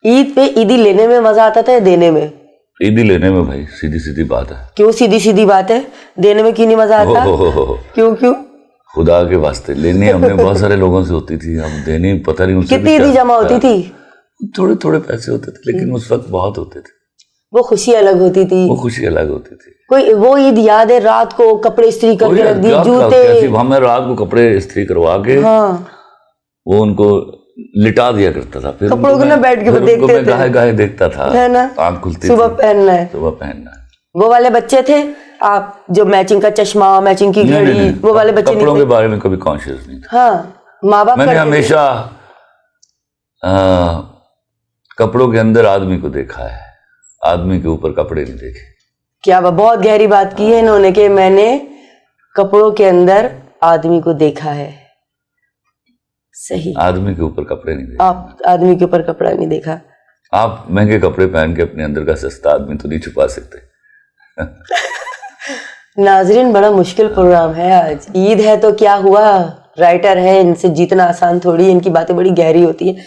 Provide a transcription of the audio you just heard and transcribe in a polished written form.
ईद पे ईदी लेने में मजा आता था या देने में? ईदी लेने में भाई, सीधी सीधी बात है। क्यों सीधी सीधी बात है? देने में क्यों नहीं मजा आता? क्यों क्यों? खुदा के वास्ते लेनी हमने बहुत सारे लोगों से होती थी, हम देनी पता नहीं उनसे कितनी ईदी जमा होती थी? थोड़े थोड़े पैसे होते थे, लेकिन उस वक्त बहुत होते थे। वो खुशी अलग होती थी। वो खुशी अलग होती थी। कोई वो ईद याद है, रात को कपड़े इस्त्री करके रख दी, जूते। हमें रात को कपड़े इस्त्री करवा के वो उनको लिटा दिया करता था, फिर कपड़ों को ना बैठ के देखते थे, गाहे गाहे देखता था, है ना, आँख खुलती सुबह पहनना है, सुबह पहनना है। वो वाले बच्चे थे आप जो मैचिंग का चश्मा, मैचिंग की घड़ी, वो वाले बच्चे नहीं थे? कपड़ों के बारे में कभी कॉन्शियस नहीं था। हाँ, माँ बाप मैंने हमेशा कपड़ों के अंदर आदमी को देखा है, आदमी के ऊपर कपड़े नहीं देखे। क्या बहुत गहरी बात की है इन्होंने कि मैंने कपड़ों के अंदर आदमी को देखा है। सही, आदमी के ऊपर कपड़े नहीं देखा। आप आदमी के ऊपर कपड़ा नहीं देखा। आप महंगे कपड़े पहन के अपने अंदर का सस्ता आदमी तो नहीं छुपा सकते। नाजरीन, बड़ा मुश्किल प्रोग्राम है आज। ईद है तो क्या हुआ, राइटर है, इनसे जीतना आसान थोड़ी, इनकी बातें बड़ी गहरी होती है।